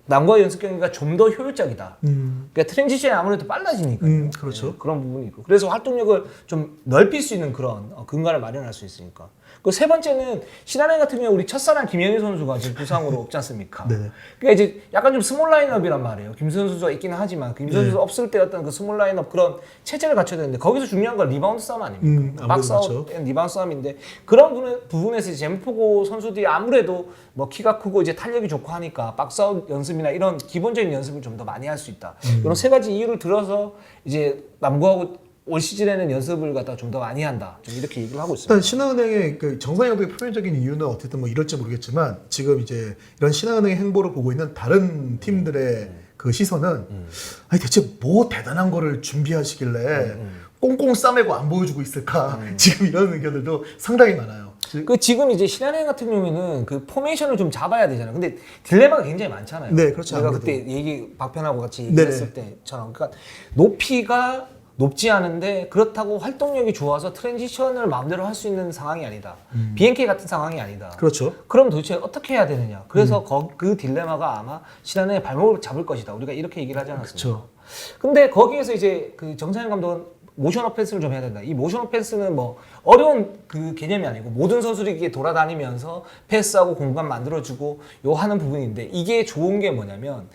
남과의 연습 경기가 좀 더 효율적이다. 그러니까 트랜지션이 아무래도 빨라지니까요. 그렇죠. 네, 그런 부분이 있고. 그래서 활동력을 좀 넓힐 수 있는 그런 근간을 마련할 수 있으니까. 그 세 번째는 신한은행 같은 경우 우리 첫사랑 김현희 선수가 지금 부상으로 없지 않습니까? 네. 그러니까 이제 약간 좀 스몰 라인업이란 말이에요. 김수현 선수가 있기는 하지만 김수현 선수 없을 때 어떤 그 스몰 라인업 그런 체제를 갖춰야 되는데 거기서 중요한 건 리바운드 싸움 아닙니까? 막 싸움, 리바운드 싸움인데 그런 부분에서 이제 잼포고 선수들이 아무래도 뭐 키가 크고 이제 탄력이 좋고 하니까 박스아웃 연습이나 이런 기본적인 연습을 좀 더 많이 할 수 있다. 이런 세 가지 이유를 들어서 이제 남구하고 올 시즌에는 연습을 갖다 좀 더 많이 한다. 좀 이렇게 얘기를 하고 있습니다. 일단 신한은행의 그 정상희 감독의 표면적인 이유는 어쨌든 뭐 이럴지 모르겠지만 지금 이제 이런 신한은행의 행보를 보고 있는 다른 팀들의 그 시선은 아니 대체 뭐 대단한 거를 준비하시길래 꽁꽁 싸매고 안 보여주고 있을까 지금 이런 의견들도 상당히 많아요. 그 지금 이제 신한은행 같은 경우에는 그 포메이션을 좀 잡아야 되잖아요. 근데 딜레마가 굉장히 많잖아요. 네, 그렇죠. 우리가 아무래도. 그때 박편하고 같이 얘기했을 때처럼 그러니까 높이가 높지 않은데 그렇다고 활동력이 좋아서 트랜지션을 마음대로 할 수 있는 상황이 아니다. BNK 같은 상황이 아니다. 그렇죠. 그럼 도대체 어떻게 해야 되느냐. 그래서 그 딜레마가 아마 신한은행의 발목을 잡을 것이다. 우리가 이렇게 얘기를 하지 않았습니까? 그렇죠. 근데 거기에서 이제 그 정찬영 감독은 모션 오펜스를 좀 해야 된다. 이 모션 오펜스는 뭐 어려운 그 개념이 아니고 모든 선수들이 이게 돌아다니면서 패스하고 공간 만들어주고 요 하는 부분인데 이게 좋은 게 뭐냐면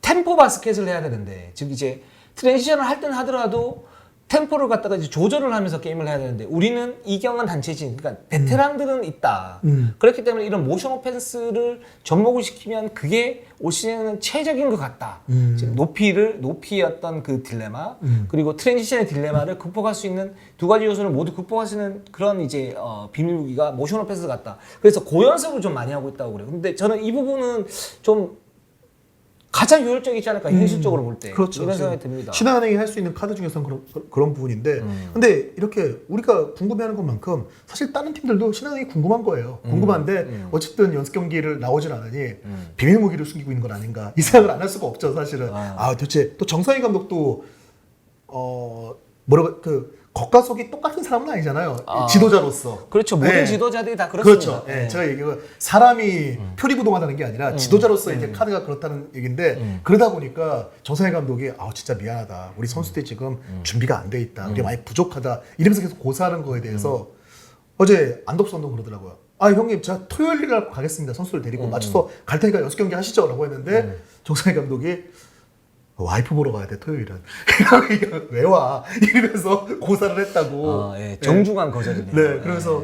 템포 바스켓을 해야 되는데 즉 이제 트랜지션을 할 때는 하더라도 템포를 갖다가 이제 조절을 하면서 게임을 해야 되는데 우리는 이경은 단체진, 그러니까 베테랑들은 있다. 그렇기 때문에 이런 모션 오펜스를 접목을 시키면 그게 올 시즌에는 최적인 것 같다. 지금 높이의 어떤 그 딜레마, 그리고 트랜지션의 딜레마를 극복할 수 있는 두 가지 요소를 모두 극복할 수 있는 그런 이제 비밀 무기가 모션 오펜스 같다. 그래서 고연습을 좀 많이 하고 있다고 그래요. 근데 저는 이 부분은 좀 가장 효율적이지 않을까 현실적으로 볼 때 그렇죠. 이런 생각이 듭니다. 신한은행이 할 수 있는 카드 중에서는 그런 부분인데 근데 이렇게 우리가 궁금해하는 것만큼 사실 다른 팀들도 신한은행이 궁금한 거예요. 궁금한데 어쨌든 연습 경기를 나오질 않으니 비밀 무기를 숨기고 있는 건 아닌가 이 생각을 안 할 수가 없죠 사실은. 도대체 또 정상희 감독도 겉과 속이 똑같은 사람은 아니잖아요. 지도자로서. 그렇죠. 모든 네. 지도자들이 다 그렇습니다. 그렇죠. 네. 제가 얘기가 사람이 표리부동하다는 게 아니라 지도자로서 이제 카드가 그렇다는 얘기인데 그러다 보니까 정상희 감독이 진짜 미안하다. 우리 선수들이 지금 준비가 안 돼 있다. 우리 많이 부족하다. 이러면서 계속 고사하는 거에 대해서 어제 안덕수 감독 그러더라고요. 형님 제가 토요일 날 가겠습니다. 선수들 데리고 맞춰서 갈 테니까 연습 경기 하시죠. 라고 했는데 정상희 감독이 와이프 보러 가야 돼 토요일은. 왜 와? 이러면서 고사를 했다고. 정중한 거절이네요. 네, 그래서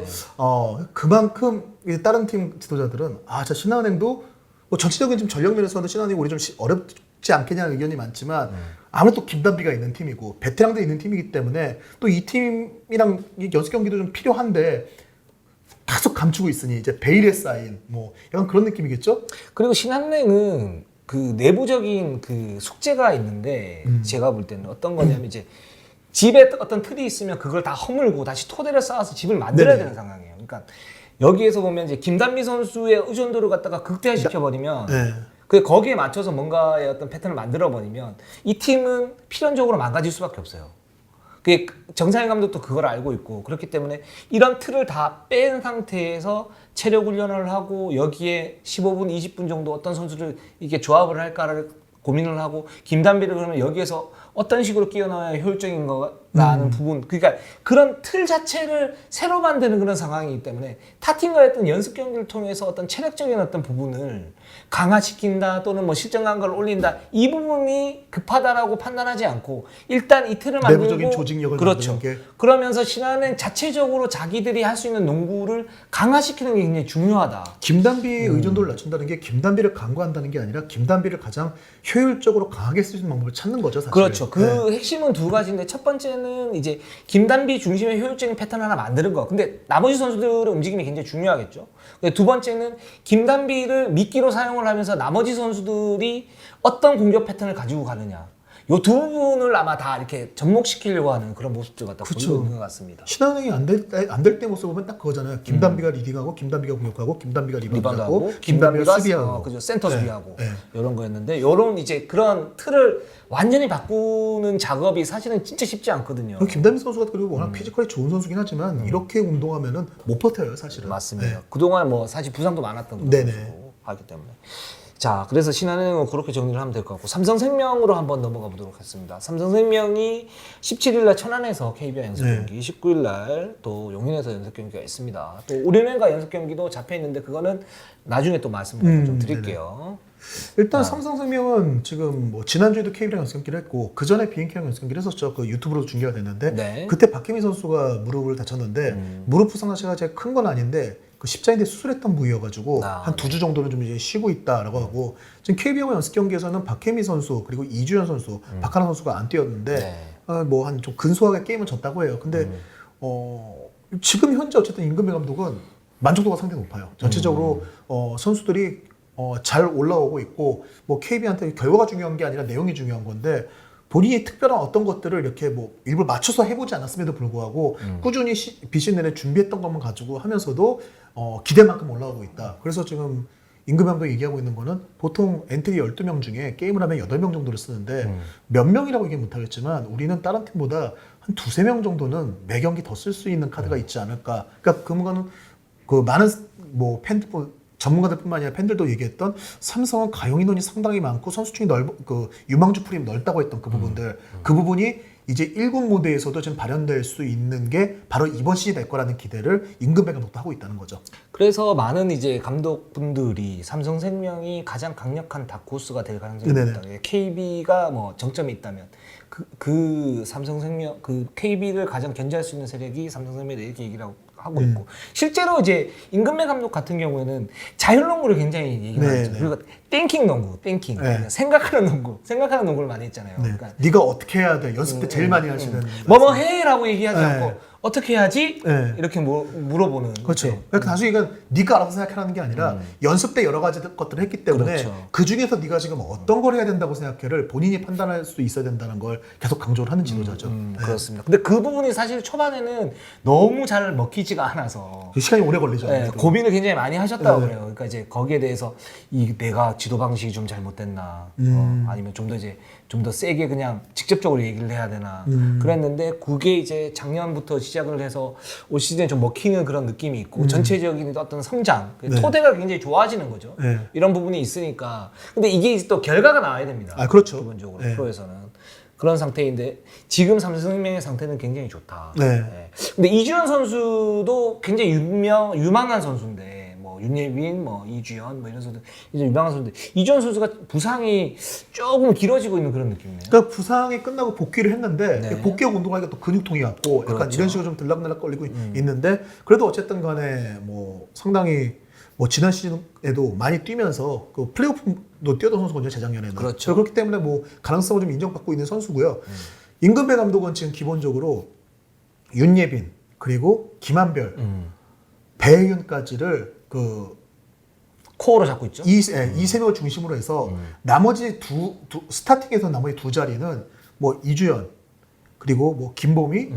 그만큼 다른 팀 지도자들은 자 신한은행도 뭐 전체적인 좀 전력 면에서는 신한은행이 우리 좀 어렵지 않겠냐는 의견이 많지만 아무래도 또 김단비가 있는 팀이고 베테랑도 있는 팀이기 때문에 또 이 팀이랑 연습 경기도 좀 필요한데 계속 감추고 있으니 이제 베일에 쌓인 뭐 약간 그런 느낌이겠죠? 그리고 신한은행은 그 내부적인 그 숙제가 있는데 제가 볼 때는 어떤 거냐면 이제 집에 어떤 틀이 있으면 그걸 다 허물고 다시 토대를 쌓아서 집을 만들어야 되는 상황이에요. 그러니까 여기에서 보면 이제 김단비 선수의 의존도를 갖다가 극대화시켜 버리면 그 거기에 맞춰서 뭔가의 어떤 패턴을 만들어 버리면 이 팀은 필연적으로 망가질 수밖에 없어요. 그게 정상희 감독도 그걸 알고 있고 그렇기 때문에 이런 틀을 다 뺀 상태에서 체력 훈련을 하고 여기에 15분, 20분 정도 어떤 선수를 이게 조합을 할까를 고민을 하고 김단비를 그러면 여기에서 어떤 식으로 끼워 넣어야 효율적인 거라는 부분 그러니까 그런 틀 자체를 새로 만드는 그런 상황이기 때문에 타 팀과의 어떤 연습 경기를 통해서 어떤 체력적인 어떤 부분을 강화시킨다 또는 뭐 실전 감각을 올린다 이 부분이 급하다라고 판단하지 않고 일단 이 틀을 만들고 내부적인 조직력을 그렇죠. 만드는 게 그러면서 신한은 자체적으로 자기들이 할 수 있는 농구를 강화시키는 게 굉장히 중요하다. 김단비의 의존도를 낮춘다는 게 김단비를 강구한다는 게 아니라 김단비를 가장 효율적으로 강하게 쓸 수 있는 방법을 찾는 거죠, 사실. 그렇죠. 그 네. 핵심은 두 가지인데 첫 번째는 이제 김단비 중심의 효율적인 패턴 하나 만드는 거. 근데 나머지 선수들의 움직임이 굉장히 중요하겠죠. 근데 두 번째는 김단비를 미끼로 사용을 하면서 나머지 선수들이 어떤 공격 패턴을 가지고 가느냐. 요 두 부분을 아마 다 이렇게 접목시키려고 하는 그런 모습들 같다 그쵸. 보이고 있는 것 같습니다. 신한은행이 안될 때 모습 보면 딱 그거잖아요. 김단비가 리딩하고 김단비가 공격하고 김단비가 리바운드하고 김단비가 수비하고 그죠. 센터 수비하고 네. 이런 거였는데 요런 이제 그런 틀을 완전히 바꾸는 작업이 사실은 진짜 쉽지 않거든요. 그리고 김단비 선수가 그리고 워낙 피지컬이 좋은 선수긴 하지만 이렇게 운동하면은 못 버텨요, 사실은. 맞습니다. 네. 그동안 뭐 사실 부상도 많았던 그런 네네. 선수고 하기 때문에. 자, 그래서 신한은행은 그렇게 정리를 하면 될 것 같고 삼성생명으로 한번 넘어가 보도록 하겠습니다. 삼성생명이 17일날 천안에서 KB와 연습 네. 경기, 19일날 또 용인에서 연습 경기가 있습니다. 또 우리은행과 연습 경기도 잡혀 있는데 그거는 나중에 또 말씀을 좀 드릴게요. 일단 삼성생명은 지금 뭐 지난주에도 KB랑 연습 경기를 했고 그 전에 BNK랑 연습 경기를 했었죠. 그 유튜브로 중계가 됐는데 네. 그때 박혜민 선수가 무릎을 다쳤는데 무릎 부상 자체가 제가 큰 건 아닌데 그 십자인대 수술했던 부위여가지고 한 2주 정도는 좀 이제 쉬고 있다라고 하고 지금 KB하고 연습 경기에서는 박혜민 선수 그리고 이주연 선수, 박하나 선수가 안 뛰었는데 네. 뭐 한 좀 근소하게 게임을 졌다고 해요. 근데 지금 현재 어쨌든 임금배 감독은 만족도가 상당히 높아요. 전체적으로 선수들이 잘 올라오고 있고 뭐 KB한테 결과가 중요한 게 아니라 내용이 중요한 건데 본인이 특별한 어떤 것들을 이렇게 뭐 일부러 맞춰서 해보지 않았음에도 불구하고 꾸준히 비시즌 내내 준비했던 것만 가지고 하면서도 기대만큼 올라오고 있다. 그래서 지금 임금 감독이 얘기하고 있는 거는 보통 엔트리 12명 중에 게임을 하면 8명 정도를 쓰는데 몇 명이라고 얘기 못하겠지만 우리는 다른 팀보다 한 2-3명 정도는 매 경기 더 쓸 수 있는 카드가 있지 않을까. 그러니까 그거는 그 많은 뭐 팬들 전문가들뿐만 아니라 팬들도 얘기했던 삼성은 가용 인원이 상당히 많고 선수층이 그 유망주 프림이 넓다고 했던 그 부분들 그 부분이 이제 1군 무대에서도 지금 발현될 수 있는 게 바로 이번 시즌 될 거라는 기대를 임금배 감독도 하고 있다는 거죠. 그래서 많은 이제 감독분들이 삼성생명이 가장 강력한 다크호스가 될 가능성이 네네. 있다. KB가 뭐 정점이 있다면 그 삼성생명 그 KB를 가장 견제할 수 있는 세력이 삼성생명이다 이렇게 얘기를 하고 있고 실제로 이제 임금배 감독 같은 경우에는 자율농구를 굉장히 얘기를 하죠. 그리고 띵킹 농구, 띵킹 네. 생각하는 농구를 많이 했잖아요. 네. 그러니까 네가 어떻게 해야 돼? 연습 때 제일 많이 하시는 뭐뭐 해라고 얘기하지 네. 않고 어떻게 해야지 네. 이렇게 물어보는 그렇죠. 네. 그러니까 단순히 이건 네가 알아서 생각하라는 게 아니라 연습 때 여러 가지 것들을 했기 때문에 그렇죠. 그 중에서 네가 지금 어떤 걸 해야 된다고 생각해를 본인이 판단할 수 있어야 된다는 걸 계속 강조를 하는 지도자죠. 네. 그렇습니다. 근데 그 부분이 사실 초반에는 너무 잘 먹히지가 않아서 그 시간이 오래 걸리죠. 네, 아무래도. 고민을 굉장히 많이 하셨다고 네. 그래요. 그러니까 이제 거기에 대해서 내가 지도 방식이 좀 잘못됐나, 아니면 좀 더 세게 그냥 직접적으로 얘기를 해야 되나 그랬는데 그게 이제 작년부터 시작을 해서 올 시즌에 좀 먹히는 그런 느낌이 있고 전체적인 어떤 성장, 네. 토대가 굉장히 좋아지는 거죠. 네. 이런 부분이 있으니까. 근데 이게 또 결과가 나와야 됩니다. 아, 그렇죠. 기본적으로 네. 프로에서는. 그런 상태인데 지금 삼성생명의 상태는 굉장히 좋다. 네. 근데 이주연 선수도 굉장히 유망한 선수인데 뭐 윤예빈, 뭐 이주연, 뭐 이런 선수 이제 유망한 선수인데 이주연 선수가 부상이 조금 길어지고 있는 그런 느낌이네요. 그러니까 부상이 끝나고 복귀를 했는데 네. 복귀하고 운동하니까 또 근육통이 왔고 약간 그렇죠. 이런 식으로 좀 들락날락 걸리고 있는데 그래도 어쨌든 간에 뭐 상당히 뭐 지난 시즌에도 많이 뛰면서 그 플레이오프도 뛰었던 선수거든요, 재작년에는. 그렇죠. 그렇기 때문에 뭐 가능성을 좀 인정받고 있는 선수고요. 임금배 감독은 지금 기본적으로 윤예빈 그리고 김한별, 배윤까지를 그 코어로 잡고 있죠. 이 세 명을 중심으로 해서 나머지 스타팅에서 나머지 두 자리는 뭐 이주연 그리고 뭐 김보미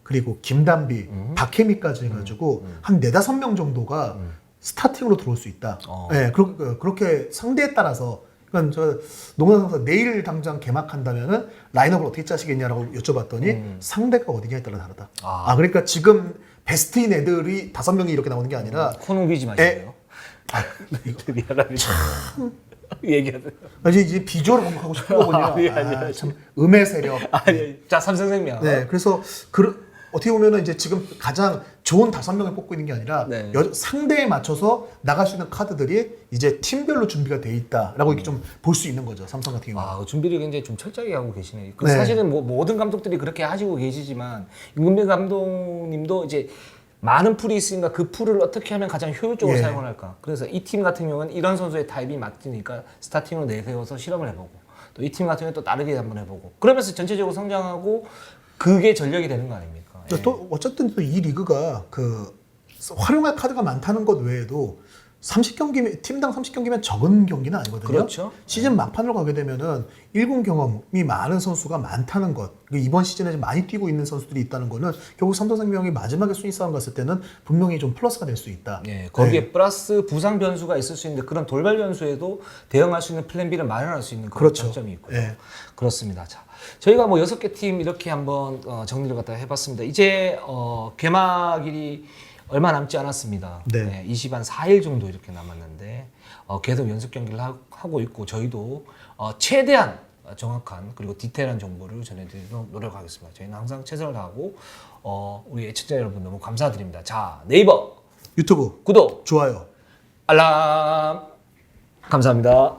그리고 김단비, 박혜미까지 해가지고 한 4-5명 정도가 스타팅으로 들어올 수 있다. 네, 그렇게 상대에 따라서 그러니까 저 농구선 선수 내일 당장 개막한다면은 라인업을 어떻게 짜시겠냐라고 여쭤봤더니 상대가 어디냐에 따라 다르다. 그러니까 지금 베스트인 애들이 5명이 이렇게 나오는 게 아니라 코너 비지 마시고요. 미안합니다. 얘기하세요. 이제 비주얼을 공격하고 싶은 거군요. 아니. 참 음의 세력. 자 삼성생명. 네, 그래서 어떻게 보면은 이제 지금 가장 좋은 5명을 뽑고 있는 게 아니라 네. 상대에 맞춰서 나갈 수 있는 카드들이 이제 팀별로 준비가 돼 있다라고 이렇게 좀 볼 수 있는 거죠. 삼성 같은 경우는. 아, 준비를 굉장히 좀 철저하게 하고 계시네요. 그 네. 사실은 뭐 모든 감독들이 그렇게 하시고 계시지만 임금빈 감독님도 이제 많은 풀이 있으니까 그 풀을 어떻게 하면 가장 효율적으로 예. 사용을 할까. 그래서 이 팀 같은 경우는 이런 선수의 타입이 맞으니까 스타팅으로 내세워서 실험을 해보고 또 이 팀 같은 경우는 또 다르게 한번 해보고 그러면서 전체적으로 성장하고 그게 전력이 되는 거 아닙니까? 예. 또 어쨌든 또 이 리그가 그 활용할 카드가 많다는 것 외에도 30경기 팀당 30경기면 적은 경기는 아니거든요. 그렇죠. 시즌 막판으로 가게 되면은 1군 경험이 많은 선수가 많다는 것. 이번 시즌에 좀 많이 뛰고 있는 선수들이 있다는 거는 결국 삼성생명이 마지막에 순위 싸움 갔을 때는 분명히 좀 플러스가 될 수 있다. 예, 거기에 플러스 부상 변수가 있을 수 있는데 그런 돌발 변수에도 대응할 수 있는 플랜 B를 마련할 수 있는 그런 그렇죠. 장점이 있고요. 예. 그렇습니다. 자, 저희가 뭐 6개 팀 이렇게 한번 정리를 갖다 해봤습니다. 이제 개막일이 얼마 남지 않았습니다. 네. 20한 4일 정도 이렇게 남았는데 계속 연습 경기를 하고 있고 저희도 최대한 정확한 그리고 디테일한 정보를 전해드리도록 노력하겠습니다. 저희는 항상 최선을 다하고 우리 애청자 여러분 너무 감사드립니다. 자, 네이버 유튜브 구독, 좋아요. 알람 감사합니다.